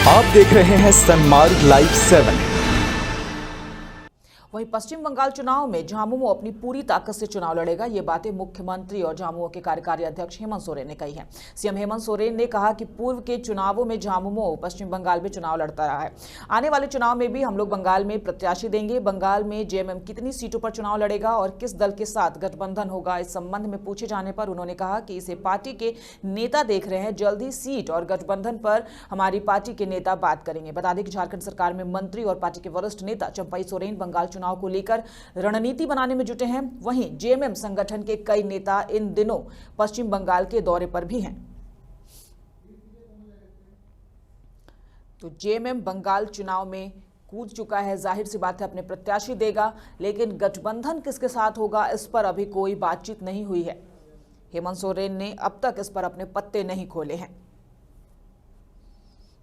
आप देख रहे हैं सनमार्ग लाइव 7। वहीं पश्चिम बंगाल चुनाव में झामुमो अपनी पूरी ताकत से चुनाव लड़ेगा। ये बातें मुख्यमंत्री और झामुमो के कार्यकारी अध्यक्ष हेमंत सोरेन ने कही है। सीएम हेमंत सोरेन ने कहा कि पूर्व के चुनावों में झामुमो पश्चिम बंगाल में चुनाव लड़ता रहा है। आने वाले चुनाव में भी हम लोग बंगाल में प्रत्याशी देंगे। बंगाल में जेएमएम कितनी सीटों पर चुनाव लड़ेगा और किस दल के साथ गठबंधन होगा, इस संबंध में पूछे जाने पर उन्होंने कहा कि इसे पार्टी के नेता देख रहे हैं। जल्द ही सीट और गठबंधन पर हमारी पार्टी के नेता बात करेंगे। बता दें कि झारखंड सरकार में मंत्री और पार्टी के वरिष्ठ नेता चंपई सोरेन बंगाल चुनाव को लेकर रणनीति बनाने में जुटे हैं। वहीं जेएमएम संगठन के कई नेता इन दिनों पश्चिम बंगाल के दौरे पर भी हैं। तो जेएमएम बंगाल चुनाव में कूद चुका है। जाहिर सी बात है अपने प्रत्याशी देगा, लेकिन गठबंधन किसके साथ होगा इस पर अभी कोई बातचीत नहीं हुई है। हेमंत सोरेन ने अब तक इस पर अपने पत्ते नहीं खोले हैं।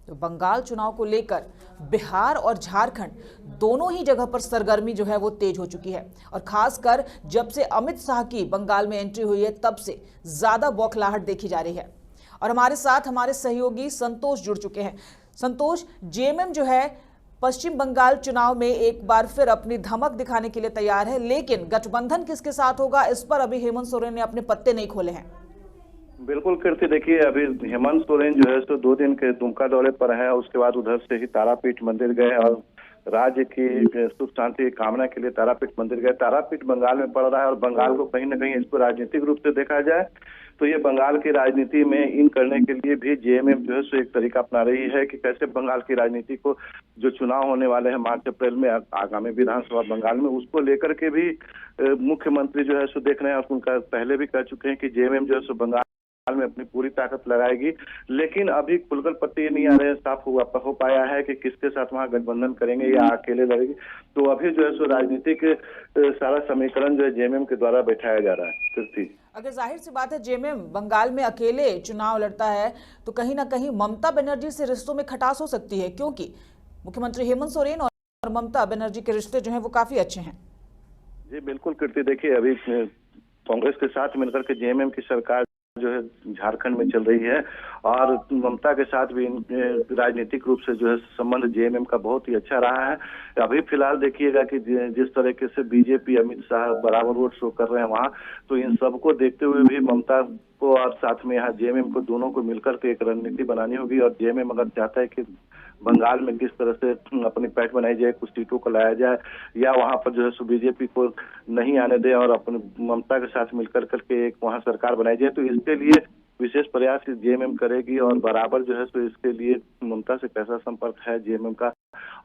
तो बंगाल चुनाव को लेकर बिहार और झारखंड दोनों ही जगह पर सरगर्मी जो है वो तेज हो चुकी है और खासकर जब से अमित शाह की बंगाल में एंट्री हुई है तब से ज्यादा बौखलाहट देखी जा रही है। और हमारे साथ हमारे सहयोगी संतोष जुड़ चुके हैं। संतोष, जेएमएम जो है पश्चिम बंगाल चुनाव में एक बार फिर अपनी धमक दिखाने के लिए तैयार है, लेकिन गठबंधन किसके साथ होगा इस पर अभी हेमंत सोरेन ने अपने पत्ते नहीं खोले हैं। बिल्कुल कीर्ति, देखिए अभी हेमंत सोरेन जो है सो 2 दिन के दुमका दौरे पर है। उसके बाद उधर से ही तारापीठ मंदिर गए और राज्य की सुख शांति की कामना के लिए तारापीठ मंदिर गए। तारापीठ बंगाल में पड़ रहा है और बंगाल को कहीं ना कहीं इसको राजनीतिक रूप से देखा जाए तो ये बंगाल की राजनीति में इन करने के लिए भी जेएमएम जो है सो एक तरीका अपना रही है कि कैसे बंगाल की राजनीति को, जो चुनाव होने वाले हैं मार्च अप्रैल में आगामी विधानसभा बंगाल में, उसको लेकर के भी मुख्यमंत्री जो है सो देख रहे हैं। और उनका पहले भी कह चुके हैं कि जेएमएम जो है सो बंगाल में अपनी पूरी ताकत लगाएगी, लेकिन अभी खुलकर पत्ते नहीं आ रहे, साफ हो पाया है कि किसके साथ वहां गठबंधन करेंगे या अकेले लड़ेगी। तो अभी जो है सो राजनीतिक सारा समीकरण जो है जेएमएम के द्वारा बैठाया जा रहा है। कीर्ति, अगर जाहिर सी बात है जेएमएम बंगाल में अकेले चुनाव लड़ता है तो कहीं ना कहीं ममता बनर्जी से रिश्तों में खटास हो सकती है, क्योंकि मुख्यमंत्री हेमंत सोरेन और ममता बनर्जी के रिश्ते जो हैं वो काफी अच्छे हैं। जी बिल्कुल कीर्ति, देखिए अभी कांग्रेस के साथ मिलकर के जेएमएम की सरकार जो है झारखंड में चल रही है और ममता के साथ भी राजनीतिक रूप से जो है संबंध जेएमएम का बहुत ही अच्छा रहा है। अभी फिलहाल देखिएगा कि जिस तरीके से बीजेपी अमित शाह बराबर वोट शो कर रहे हैं वहां, तो इन सबको देखते हुए भी ममता को और साथ में यहाँ जेएमएम को दोनों को मिलकर के एक रणनीति बनानी होगी। और जेएमएम अगर चाहता है कि बंगाल में किस तरह से अपनी पैठ बनाई जाए, कुछ सीटों को लाया जाए या वहां पर जो है बीजेपी को नहीं आने दे और अपने ममता के साथ मिलकर करके एक वहां सरकार बनाई जाए, तो इसके लिए विशेष प्रयास जेएमएम करेगी। और बराबर जो है तो इसके लिए ममता से कैसा संपर्क है जेएमएम का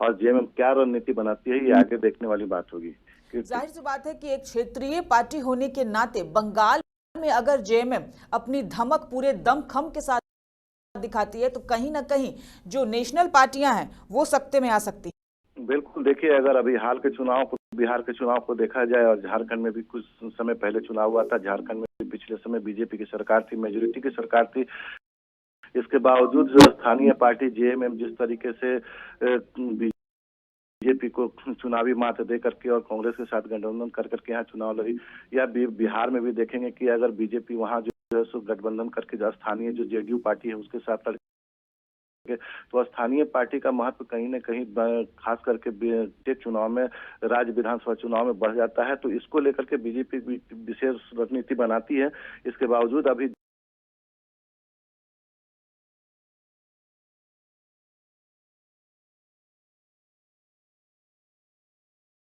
और जेएमएम क्या रणनीति बनाती है, ये आगे देखने वाली बात होगी। जाहिर सी बात है कि एक क्षेत्रीय पार्टी होने के नाते बंगाल में अगर जेएमएम अपनी धमक पूरे दमखम के साथ दिखाती है तो कहीं ना कहीं जो नेशनल पार्टियां हैं वो सकते में आ सकती है। बिल्कुल, देखिए अगर अभी हाल के चुनाव को, बिहार के चुनाव को देखा जाए और झारखंड में भी कुछ समय पहले चुनाव हुआ था, झारखंड में भी पिछले समय बीजेपी की सरकार थी, मेजोरिटी की सरकार थी। इसके बावजूद जो स्थानीय पार्टी जेएमएम जिस तरीके से बीजेपी को चुनावी मात दे करके और कांग्रेस के साथ गठबंधन कर करके यहाँ चुनाव लड़ी, या बिहार में भी देखेंगे कि अगर बीजेपी वहाँ जो है सो गठबंधन करके जो स्थानीय जो जेडीयू पार्टी है उसके साथ तो स्थानीय पार्टी का महत्व कहीं न कहीं खास करके चुनाव में, राज्य विधानसभा चुनाव में बढ़ जाता है। तो इसको लेकर के बीजेपी विशेष रणनीति बनाती है। इसके बावजूद अभी